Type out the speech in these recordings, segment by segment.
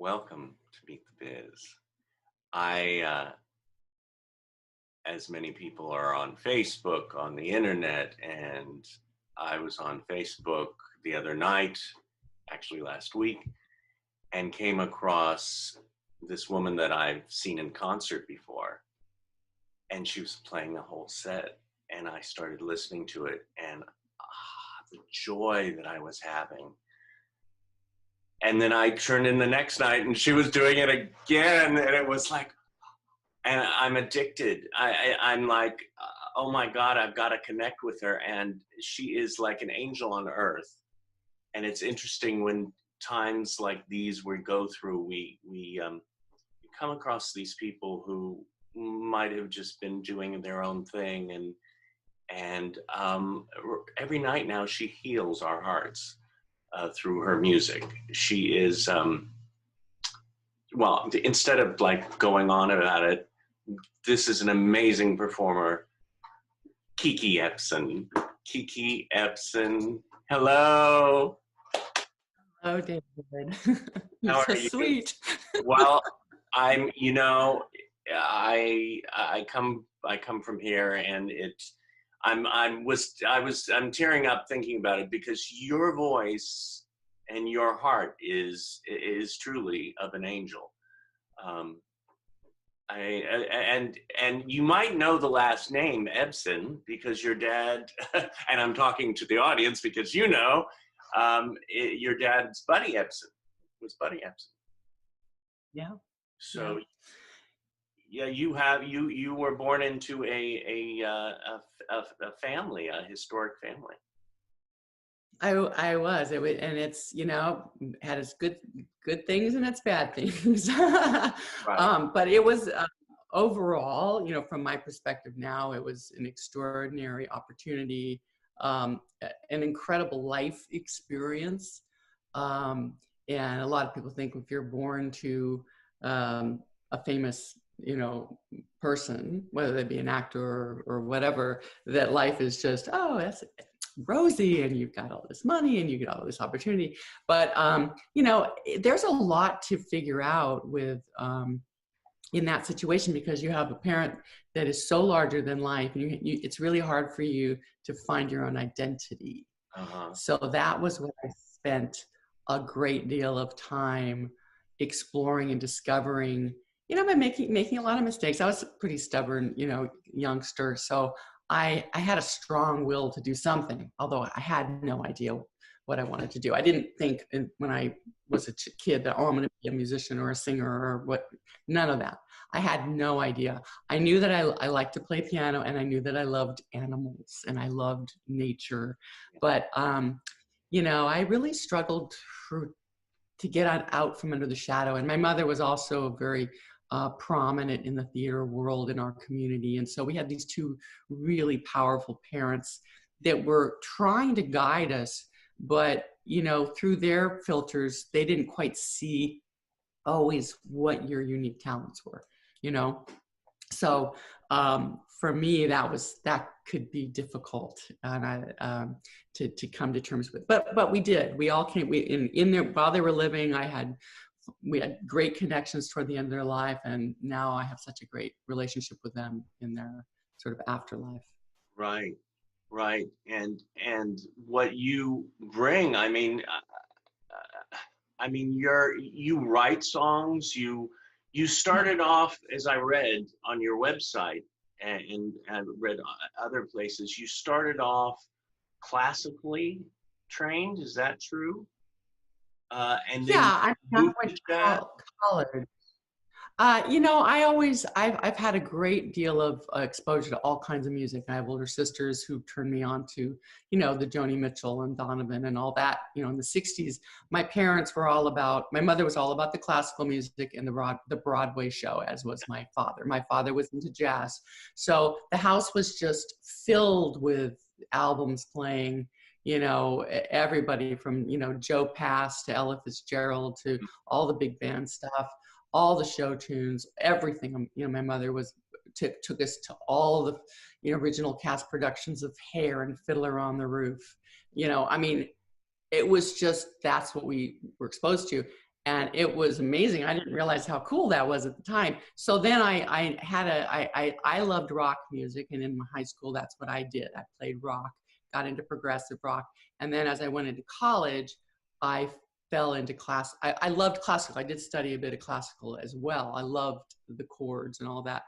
Welcome to Meet the Biz. I, as many people are on Facebook, on the internet, and I was on Facebook the other night, actually last week, and came across this woman that I've seen in concert before. And she was playing the whole set, and I started listening to it, and the joy that I was having. And then I turned in the next night and she was doing it again. And it was like, and I'm addicted. I'm like, oh my God, I've got to connect with her. And she is like an angel on earth. And it's interesting when times like these we go through, we come across these people who might have just been doing their own thing. And every night now she heals our hearts. Through her music. She is, well, instead of like going on about it, this is an amazing performer, Kiki Ebsen. Kiki Ebsen, hello. Hello, David. You're How so are you? sweet. Well, I'm, I come from here, and I'm tearing up thinking about it, because your voice and your heart is truly of an angel. And you might know the last name Ebsen because your dad, and I'm talking to the audience because your dad's Buddy Ebsen was Buddy Ebsen. Yeah. So. Yeah, you were born into a family, a historic family. I was. And it's, had its good things and its bad things. Right. But it was overall, from my perspective now, it was an extraordinary opportunity, an incredible life experience. And a lot of people think if you're born to a famous person, whether they be an actor or whatever, that life is just, that's rosy and you've got all this money and you get all this opportunity. But, there's a lot to figure out with, in that situation, because you have a parent that is so larger than life, and it's really hard for you to find your own identity. So that was what I spent a great deal of time exploring and discovering, by making a lot of mistakes. I was a pretty stubborn, youngster. So I had a strong will to do something, although I had no idea what I wanted to do. I didn't think when I was a kid that, I'm going to be a musician or a singer or what, none of that. I had no idea. I knew that I liked to play piano, and I knew that I loved animals and I loved nature. But, I really struggled to get out from under the shadow. And my mother was also very prominent in the theater world in our community. And so we had these two really powerful parents that were trying to guide us, but, through their filters, they didn't quite see always what your unique talents were, So for me, that could be difficult, and to come to terms with. But we did. We all came. In there while they were living. We had great connections toward the end of their life, and now I have such a great relationship with them in their sort of afterlife. Right. And what you bring, you write songs. You started off, as I read on your website and read other places, you started off classically trained. Is that true? And then I went to college. I've had a great deal of exposure to all kinds of music. I have older sisters who turned me on to, the Joni Mitchell and Donovan and all that, in the 60s. My mother was all about the classical music and the Broadway show, as was my father. My father was into jazz. So the house was just filled with albums playing, everybody from, Joe Pass to Ella Fitzgerald to all the big band stuff, all the show tunes, everything. My mother took us to all the original cast productions of Hair and Fiddler on the Roof. It was just, that's what we were exposed to. And it was amazing. I didn't realize how cool that was at the time. So then I loved rock music, and in my high school, that's what I did. I played rock, got into progressive rock. And then as I went into college, I fell into class. I loved classical. I did study a bit of classical as well. I loved the chords and all that.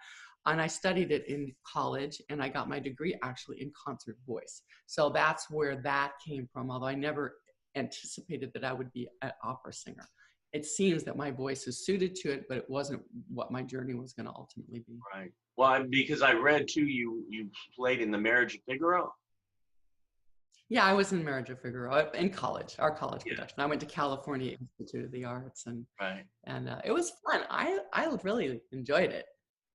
And I studied it in college, and I got my degree actually in concert voice. So that's where that came from, although I never anticipated that I would be an opera singer. It seems that my voice is suited to it, but it wasn't what my journey was going to ultimately be. Right. Well, because I read too, you played in the Marriage of Figaro. Yeah, I was in Marriage of Figaro in college, our college production. I went to California Institute of the Arts, and it was fun. I really enjoyed it.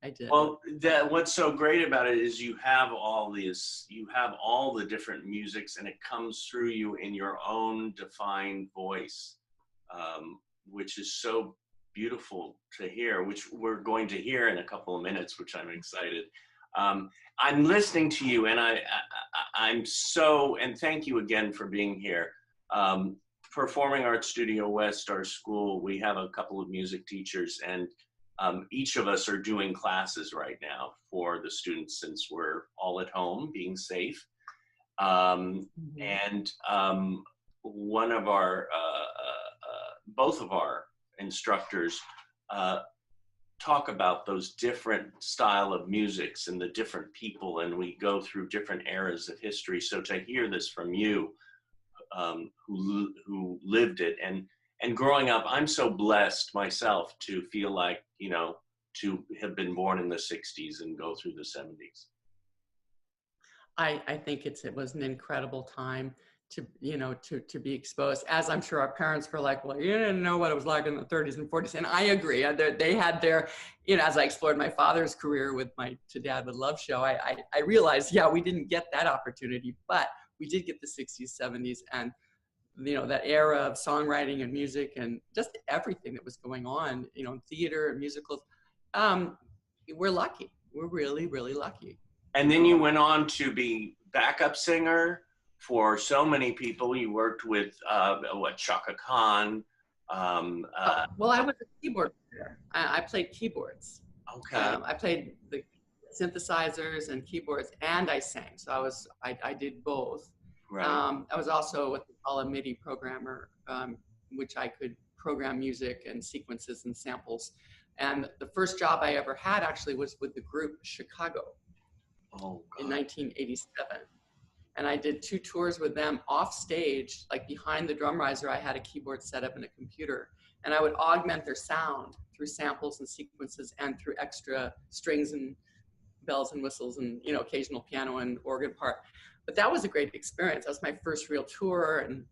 I did. Well, what's so great about it is you have all the different musics, and it comes through you in your own defined voice, which is so beautiful to hear, which we're going to hear in a couple of minutes, which I'm excited. I'm listening to you, and and thank you again for being here. Performing Arts Studio West, our school, we have a couple of music teachers, and each of us are doing classes right now for the students, since we're all at home being safe. And one of our, both of our instructors talk about those different style of musics and the different people, and we go through different eras of history. So to hear this from you, who lived it, and growing up, I'm so blessed myself to feel like, to have been born in the 60s and go through the 70s. I think it was an incredible time to be exposed, as I'm sure our parents were like, well, you didn't know what it was like in the 30s and 40s. And I agree. They had their, as I explored my father's career with my To Dad With Love show, I realized, we didn't get that opportunity, but we did get the 60s, 70s, and that era of songwriting and music and just everything that was going on, in theater and musicals. We're lucky. We're really, really lucky. And then you went on to be backup singer for so many people. You worked with Chaka Khan. Well, I was a keyboard player. I played keyboards. Okay. I played the synthesizers and keyboards, and I sang. So I did both. Right. I was also what they call a MIDI programmer, which I could program music and sequences and samples. And the first job I ever had actually was with the group Chicago in 1987. And I did 2 tours with them off stage, like behind the drum riser. I had a keyboard set up and a computer, and I would augment their sound through samples and sequences and through extra strings and bells and whistles and, occasional piano and organ part. But that was a great experience. That was my first real tour and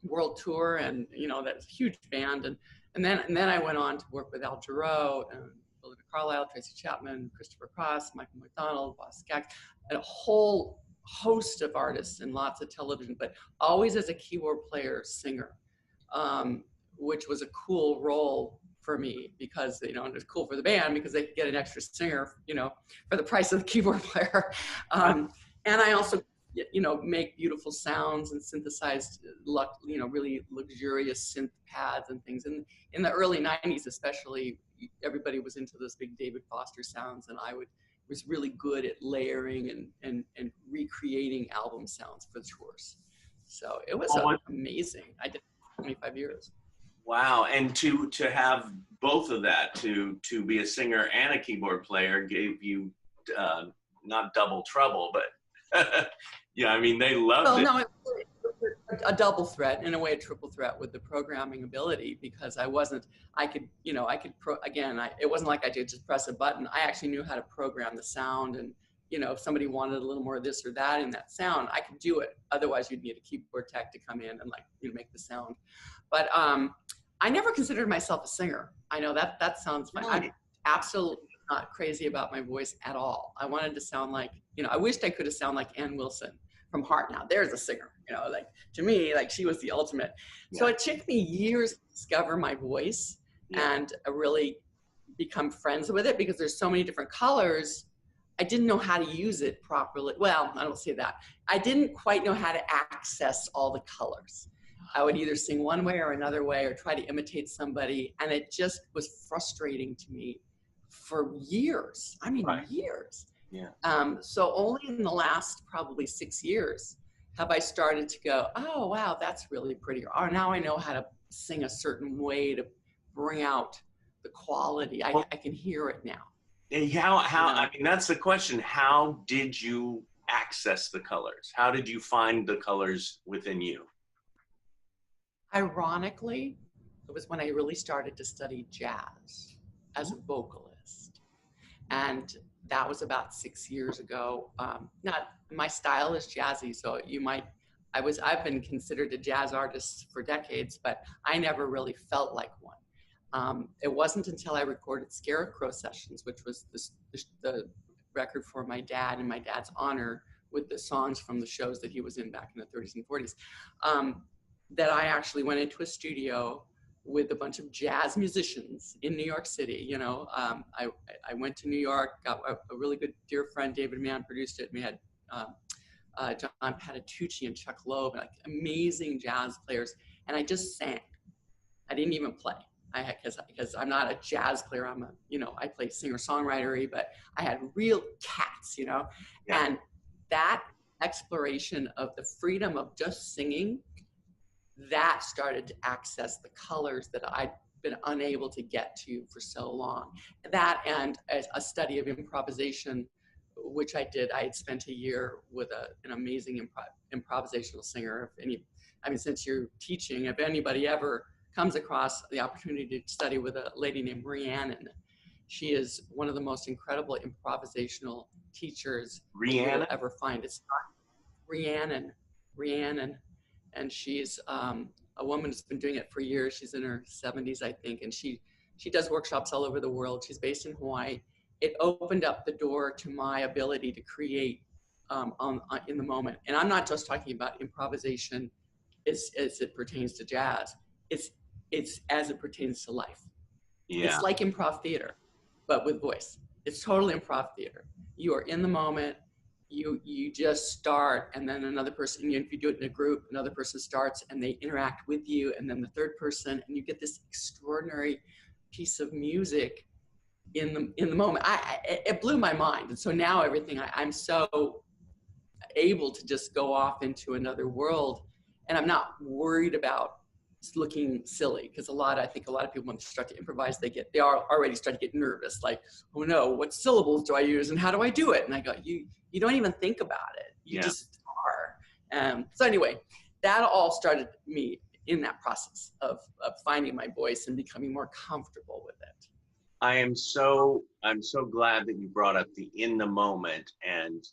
world tour, and that was a huge band. And then I went on to work with Al Jarreau and Belinda Carlisle, Tracy Chapman, Christopher Cross, Michael McDonald, Boss Skaggs, and a whole host of artists and lots of television, but always as a keyboard player, singer, which was a cool role for me because, it was cool for the band because they could get an extra singer, for the price of the keyboard player. And I also, make beautiful sounds and synthesized, really luxurious synth pads and things. And in the early 90s, especially, everybody was into those big David Foster sounds, and I was really good at layering and recreating album sounds for tours. So it was amazing. I did 25 years. Wow. And to have both of that, to be a singer and a keyboard player, gave you not double trouble, but they loved it. No, a double threat, in a way, a triple threat with the programming ability, because it wasn't like I could just press a button. I actually knew how to program the sound, and if somebody wanted a little more of this or that in that sound, I could do it. Otherwise, you'd need a keyboard tech to come in and make the sound. But I never considered myself a singer. I know that sounds funny. I'm absolutely not crazy about my voice at all. I wanted to sound like, I wished I could have sounded like Ann Wilson from Heart. Now there's a singer, to me, she was the ultimate. Yeah. So it took me years to discover my voice and really become friends with it, because there's so many different colors. I didn't know how to use it properly. Well, I don't say that. I didn't quite know how to access all the colors. I would either sing one way or another way or try to imitate somebody. And it just was frustrating to me for years. I mean, Right. years. Yeah. So only in the last probably 6 years have I started to go, oh, wow, that's really pretty. Or now I know how to sing a certain way to bring out the quality. I can hear it now. I mean, that's the question. How did you access the colors? How did you find the colors within you? Ironically, it was when I really started to study jazz as a vocalist. And that was about 6 years ago. Not my style is jazzy, so I've been considered a jazz artist for decades, but I never really felt like one. It wasn't until I recorded Scarecrow Sessions, which was the record for my dad in my dad's honor with the songs from the shows that he was in back in the 30s and 40s, that I actually went into a studio with a bunch of jazz musicians in New York City. I went to New York, got a really good dear friend, David Zimmerman, produced it. We had John Patitucci and Chuck Loeb, like amazing jazz players. And I just sang. I didn't even play. Because I'm not a jazz player. I play singer-songwritery, but I had real cats, Yeah. And that exploration of the freedom of just singing, that started to access the colors that I'd been unable to get to for so long. That and a study of improvisation, which I did. I had spent a year with an amazing improvisational singer. Since you're teaching, if anybody ever comes across the opportunity to study with a lady named Rhiannon, she is one of the most incredible improvisational teachers you'll ever find. It's not Rhiannon. And she's a woman who's been doing it for years. She's in her 70s, I think, and she does workshops all over the world. She's based in Hawaii. It opened up the door to my ability to create in the moment. And I'm not just talking about improvisation as it pertains to jazz. It's as it pertains to life. Yeah. It's like improv theater, but with voice. It's total improv theater. You are in the moment. You just start, and then another person, if you do it in a group, another person starts and they interact with you, and then the third person, and you get this extraordinary piece of music in the moment. It blew my mind. And so now everything, I'm so able to just go off into another world, and I'm not worried about looking silly, because I think a lot of people, when they start to improvise, they are already start to get nervous, like, oh no, what syllables do I use and how do I do it? And I go, you don't even think about it. You just are. So anyway, that all started me in that process of finding my voice and becoming more comfortable with it. I'm so glad that you brought up the in the moment and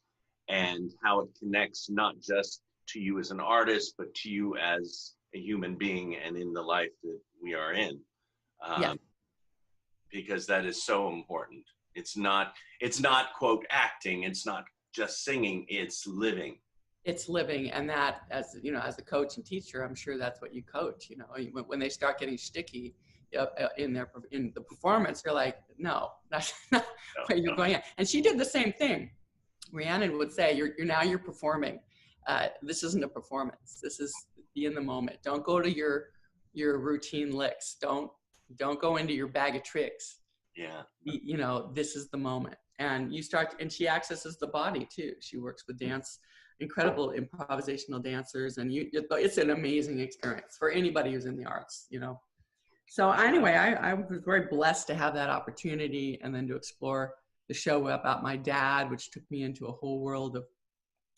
how it connects not just to you as an artist, but to you as a human being and in the life that we are in. Because that is so important. It's not quote acting. It's not just singing. It's living. It's living, and that, as a coach and teacher, I'm sure that's what you coach. When they start getting sticky in the performance, you're like, no, that's not where you're going at. And she did the same thing. Rhiannon would say, you're performing. This isn't a performance. This is be in the moment. Don't go to your routine licks. Don't go into your bag of tricks. Yeah. This is the moment. And and she accesses the body too. She works with dance, incredible improvisational dancers, and it's an amazing experience for anybody who's in the arts, So anyway, I was very blessed to have that opportunity, and then to explore the show about my dad, which took me into a whole world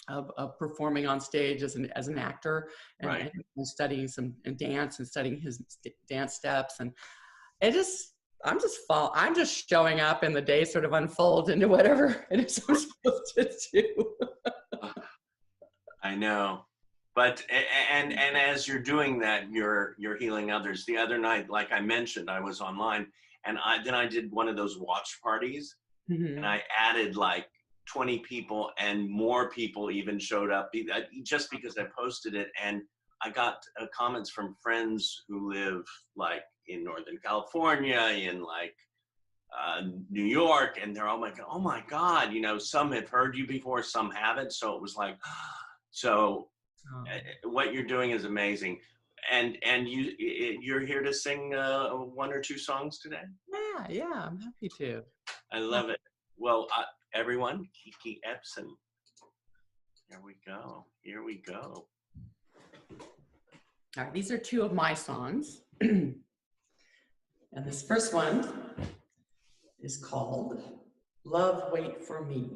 of performing on stage as an actor, and studying some dance and studying his dance steps. And I'm just showing up, and the day sort of unfolds into whatever it is I'm supposed to do. I know. But, and as you're doing that, you're healing others. The other night, like I mentioned, I was online, and I did one of those watch parties, and I added like 20 people, and more people even showed up just because I posted it. And I got comments from friends who live like in Northern California, in like New York, and they're all like, oh my God, some have heard you before, some haven't. So it was like, what you're doing is amazing. And you're here to sing one or two songs today? Yeah, I'm happy to. I love it. Well, everyone, Kiki Ebsen. Here we go. Here we go. All right, these are two of my songs. And this first one is called Love Wait for Me.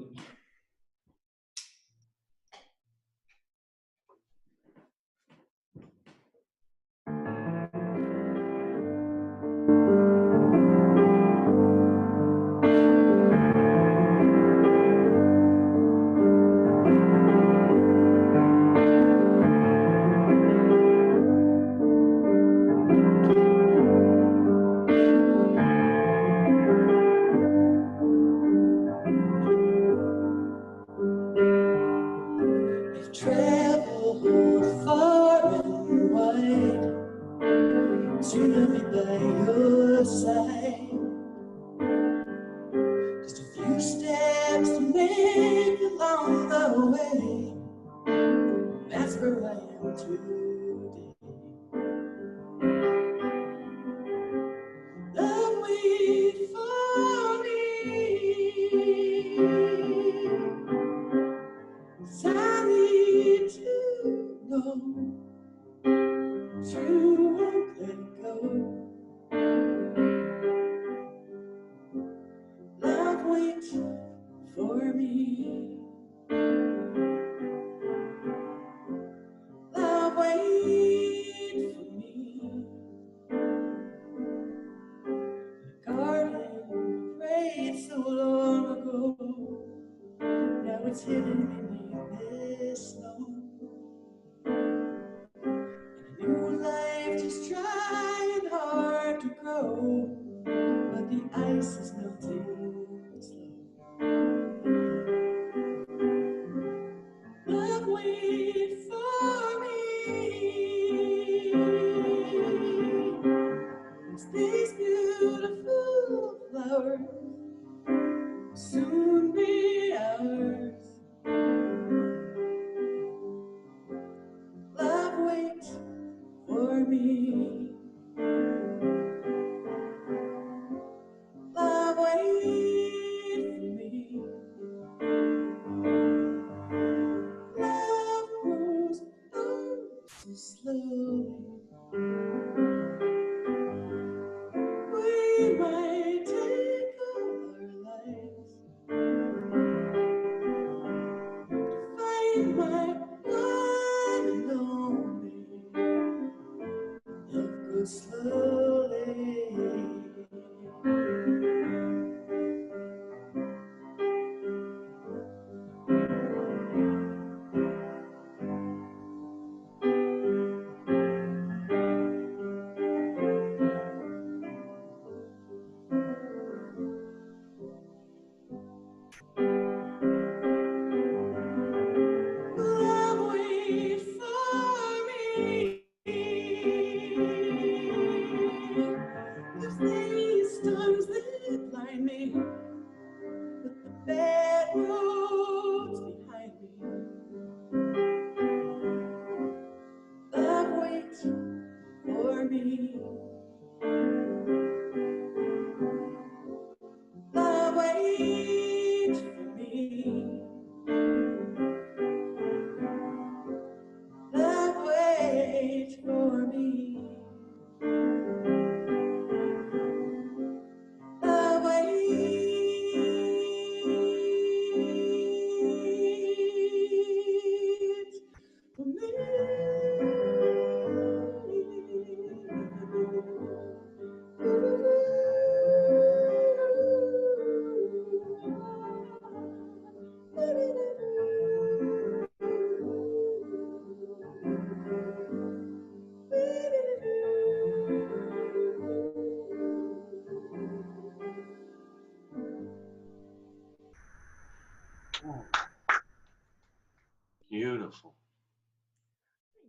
Beautiful.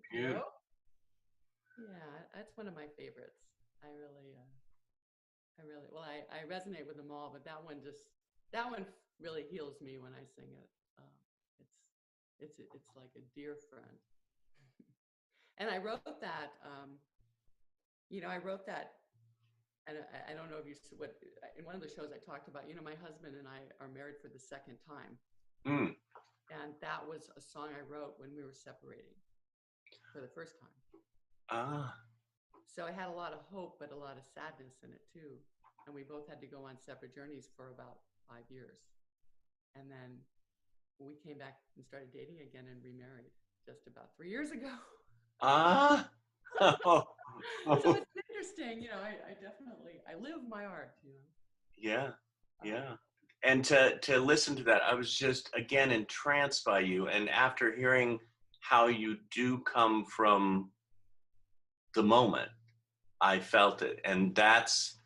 Beautiful. Yeah, that's one of my favorites. Well, I resonate with them all, but that one really heals me when I sing it. It's like a dear friend. And I wrote that, I wrote that, and I don't know if you, what, in one of the shows I talked about, my husband and I are married for the second time. Mm. And that was a song I wrote when we were separating for the first time. Ah. So I had a lot of hope, but a lot of sadness in it too. And we both had to go on separate journeys for about 5 years. And then we came back and started dating again and remarried just about 3 years ago. Ah. So it's interesting, I live my art, Yeah, yeah. And to listen to that, I was just again entranced by you. And after hearing how you do come from the moment, I felt it. And that's,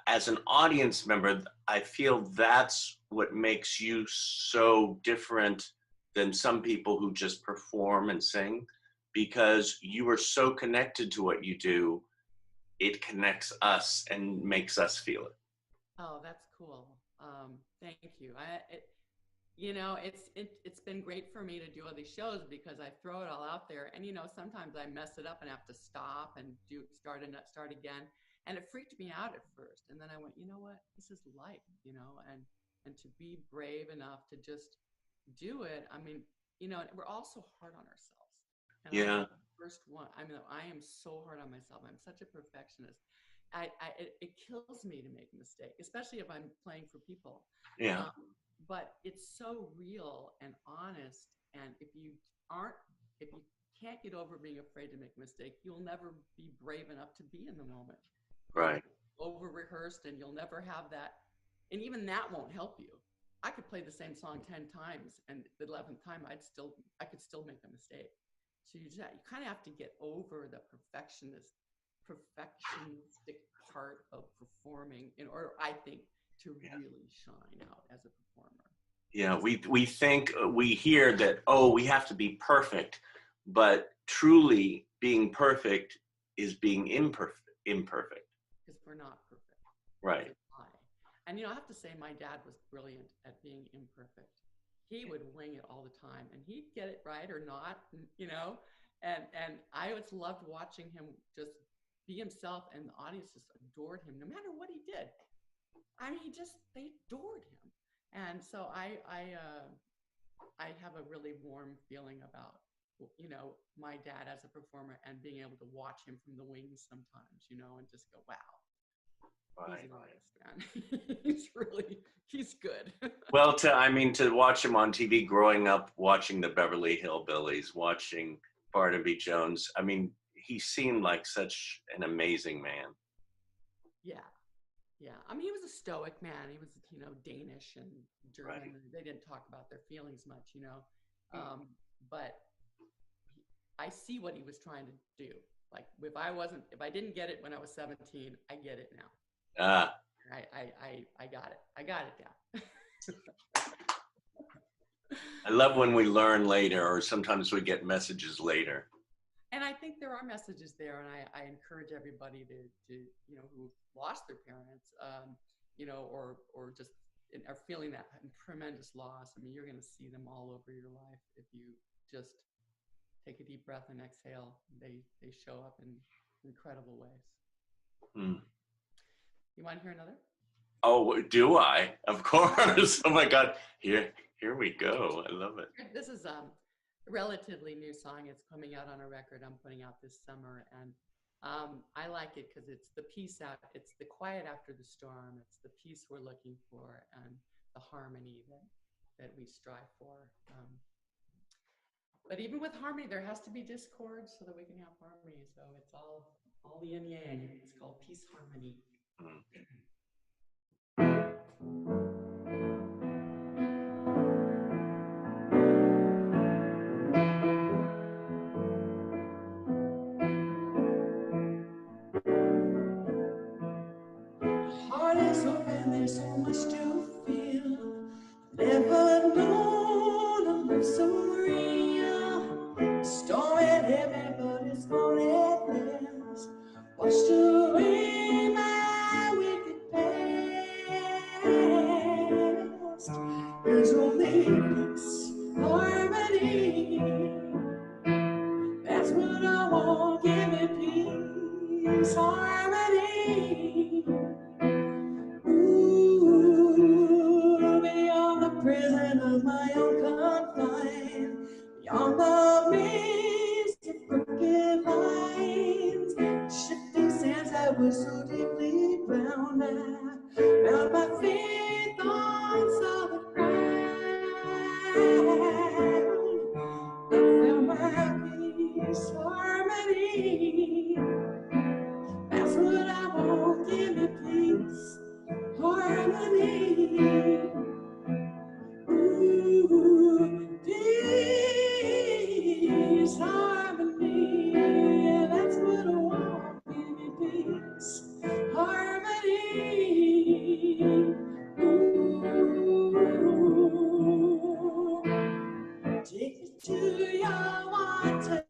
as an audience member, I feel that's what makes you so different than some people who just perform and sing, because you are so connected to what you do. It connects us and makes us feel it. Oh, that's cool. Thank you. It's been great for me to do all these shows because I throw it all out there, and sometimes I mess it up and have to stop and start again. And it freaked me out at first, and then I went, you know what? This is life, and to be brave enough to just do it. I mean, we're all so hard on ourselves. And Yeah. I'm the first one. I mean, I am so hard on myself. I'm such a perfectionist. It kills me to make a mistake, especially if I'm playing for people. Yeah. But it's so real and honest. And if you can't get over being afraid to make a mistake, you'll never be brave enough to be in the moment. Right. Over rehearsed, and you'll never have that. And even that won't help you. I could play the same song 10 times, and the 11th time I could still make a mistake. So you kind of have to get over the perfectionistic part of performing in order, I think, to really shine out as a performer. Yeah, we hear that, oh, we have to be perfect, but truly being perfect is being imperfect. Because we're not perfect. Right. And I have to say, my dad was brilliant at being imperfect. He would wing it all the time, and he'd get it right or not, and I always loved watching him just be himself, and the audience just adored him no matter what he did. I mean, they adored him. And so I have a really warm feeling about, my dad as a performer, and being able to watch him from the wings sometimes, and just go, wow. Right. He's an artist, man. He's good. Well, to watch him on TV growing up, watching the Beverly Hillbillies, watching Barnaby Jones, I mean, he seemed like such an amazing man. Yeah. I mean, he was a stoic man. He was, Danish and German. Right. They didn't talk about their feelings much, but I see what he was trying to do. Like, if I didn't get it when I was 17, I get it now. I got it. I got it down. I love when we learn later, or sometimes we get messages later. And I think there are messages there, and I encourage everybody to who've lost their parents, or just are feeling that tremendous loss. I mean, you're going to see them all over your life if you just take a deep breath and exhale. They show up in incredible ways. Mm. You want to hear another? Oh, do I? Of course. Oh my God. Here we go. I love it. This is a relatively new song. It's coming out on a record I'm putting out this summer, and I like it because it's the peace out. It's the quiet after the storm. It's the peace we're looking for, and the harmony that we strive for. But even with harmony, there has to be discord so that we can have harmony. So it's all the yin yang. It's called peace harmony. Mm. Heart is open, there's so much to feel. Never known a love so real. Storm and heavy, but it's gonna last. Washed away my wicked past. There's only peace, harmony. That's That's what I want. Give me peace, harmony. Ooh, beyond the prison of my own confine, beyond the maze of crooked lines, shifting sands that were so deeply bound. I found my faith on solid ground. I found my peace, harmony. That's what I want. Give me peace, harmony. Ooh, peace, harmony. Yeah, that's what I want. Give me peace, harmony. Ooh, take me to your water.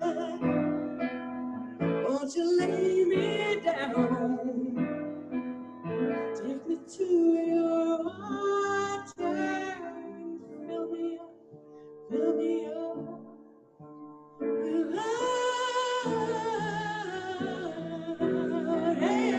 Won't you lay me down? Take me to your water. Fill me up, fill me up with love. Hey.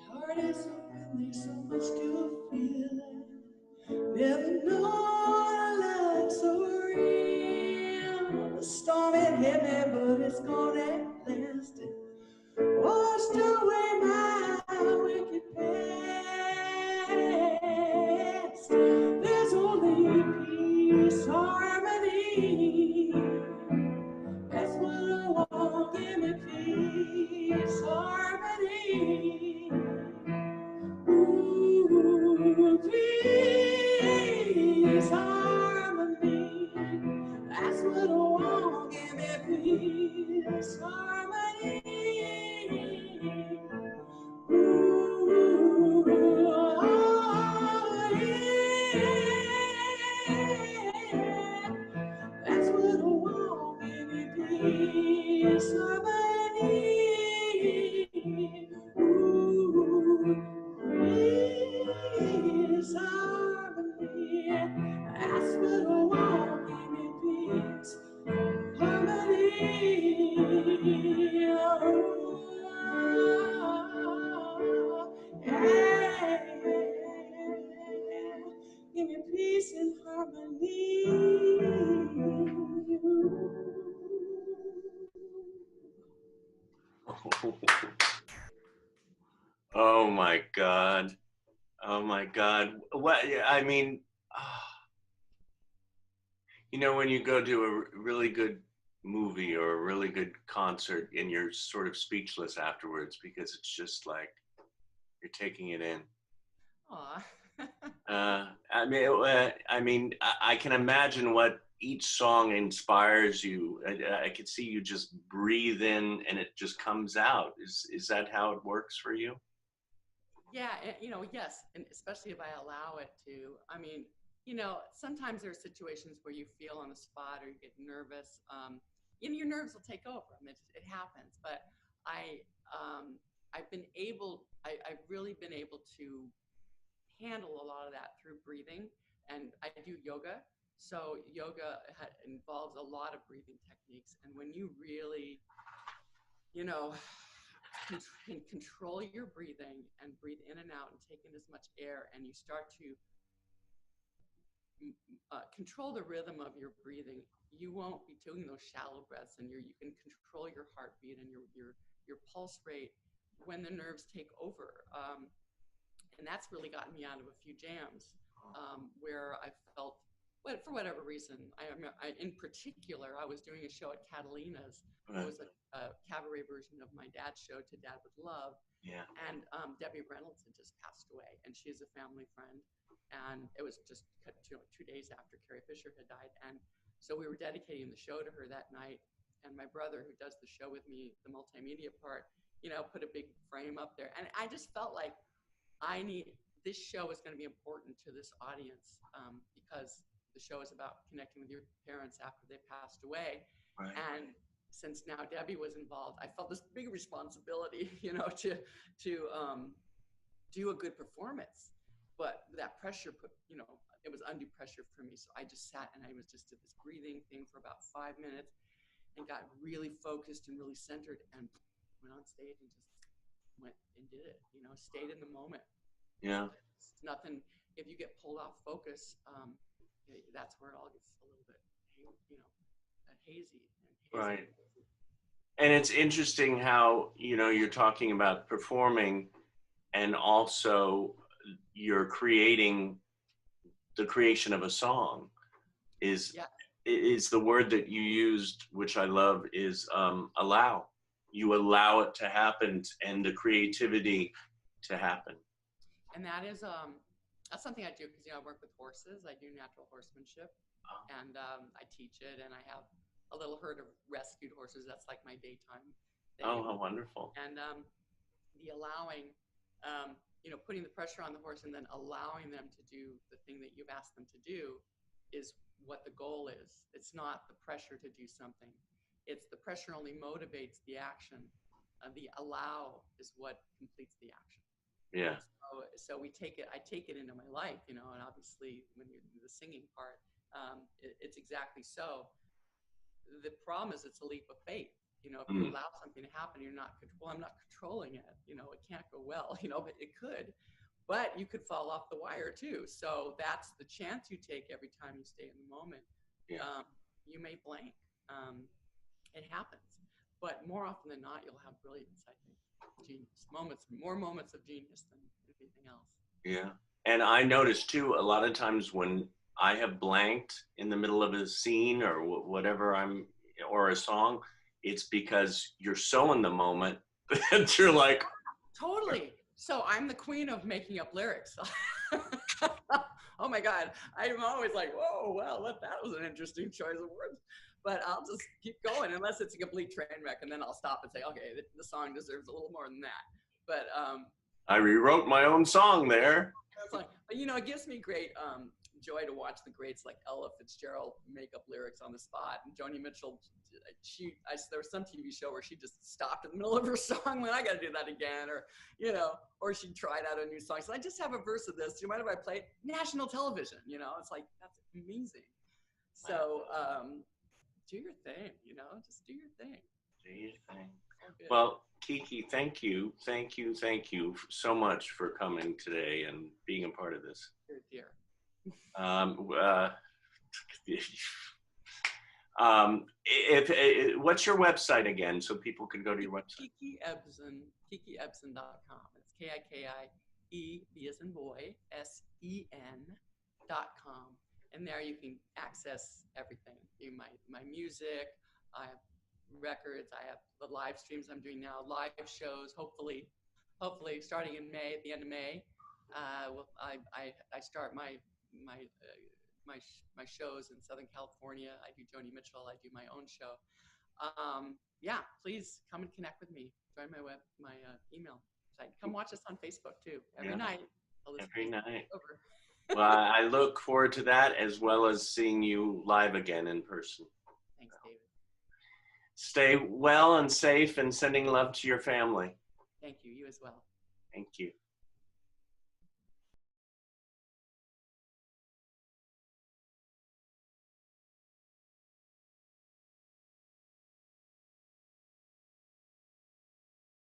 Heart is open, there's so much to feel. Never known a love so real. The storm it hit me, but it's gone at last. It washed away my wicked past. There's only peace, harmony. That's what I want. Give me peace, harmony. Ooh, peace, harmony. That's what I want. Give me peace, harmony. Ooh, oh, yeah. That's what I want. Give me peace, harmony. Ooh, peace, harmony. That's what I want. Give me peace, harmony. Oh, yeah. Give me peace and harmony. Oh my God. Oh my God. What, I mean, you know, when you go to a really good movie or a really good concert and you're sort of speechless afterwards because it's just like you're taking it in. Aw. I mean, I can imagine what each song inspires you. I could see you just breathe in and it just comes out. Is that how it works for you? Yeah, you know, yes, and especially if I allow it to. I mean, you know, sometimes there are situations where you feel on the spot or you get nervous. You know, your nerves will take over. I mean, it happens. But I've been able, I've really been able to handle a lot of that through breathing. And I do yoga. So yoga involves a lot of breathing techniques. And when you really, you know, can control your breathing and breathe in and out and take in as much air, and you start to control the rhythm of your breathing, you won't be doing those shallow breaths, and you can control your heartbeat and your pulse rate when the nerves take over. And that's really gotten me out of a few jams where I felt, but for whatever reason, in particular, I was doing a show at Catalina's. It was a cabaret version of my dad's show, To Dad with Love. Yeah. And Debbie Reynolds had just passed away, and she's a family friend. And it was just 2 days after Carrie Fisher had died. And so we were dedicating the show to her that night. and my brother, who does the show with me, the multimedia part, you know, put a big frame up there. And I just felt like this show is going to be important to this audience, because the show is about connecting with your parents after they passed away. Right. And since now Debbie was involved, I felt this big responsibility, you know, to do a good performance. But that pressure it was undue pressure for me. So I just sat and I was just did this breathing thing for about 5 minutes and got really focused and really centered and went on stage and just went and did it, you know, stayed in the moment. Yeah. It's nothing, if you get pulled off focus, that's where it all gets a little bit, you know, hazy. Right. And it's interesting how, you know, you're talking about performing and also you're creating the creation of a song is the word that you used, which I love, is allow. You allow it to happen and the creativity to happen. And that is that's something I do because, you know, I work with horses. I do natural horsemanship, and I teach it, and I have a little herd of rescued horses. That's like my daytime thing. Oh, how wonderful. And the allowing, you know, putting the pressure on the horse and then allowing them to do the thing that you've asked them to do is what the goal is. It's not the pressure to do something. It's the pressure only motivates the action. The allow is what completes the action. Yeah. So I take it into my life, you know, and obviously when you do the singing part, it's exactly so. The problem is it's a leap of faith. You know, if you allow something to happen, I'm not controlling it. You know, it can't go well, you know, but it could. But you could fall off the wire too. So that's the chance you take every time you stay in the moment. Yeah. You may blank. It happens. But more often than not, you'll have brilliance, I think. Genius. More moments of genius than anything else. Yeah. And I noticed too, a lot of times when I have blanked in the middle of a scene or whatever or a song, it's because you're so in the moment that you're like. Totally. So I'm the queen of making up lyrics. Oh my God. I'm always like, whoa, well, that was an interesting choice of words. But I'll just keep going unless it's a complete train wreck, and then I'll stop and say, okay, the song deserves a little more than that. But I rewrote my own song there. But you know, it gives me great joy to watch the greats like Ella Fitzgerald make up lyrics on the spot, and Joni Mitchell. There was some TV show where she just stopped in the middle of her song when I got to do that again, or you know, or she tried out a new song. So I just have a verse of this. Do you mind if I play it? National television? You know, it's like that's amazing. So. Do your thing, you know, just do your thing. Do your thing. Well, Kiki, thank you so much for coming today and being a part of this. You're dear. What's your website again, so people can go to your website? Kiki Ebsen, KikiEbsen.com. It's KIKIE, B as in boy, SEN.com. And there you can access everything. My music, I have records, I have the live streams I'm doing now, live shows, hopefully starting in May, at the end of May. I start my shows in Southern California. I do Joni Mitchell, I do my own show. Yeah, please come and connect with me. Join my email site. Come watch us on Facebook too, every night. Every night. Over. Well, I look forward to that, as well as seeing you live again in person. Thanks, David. Stay well and safe, and sending love to your family. Thank you. You as well. Thank you.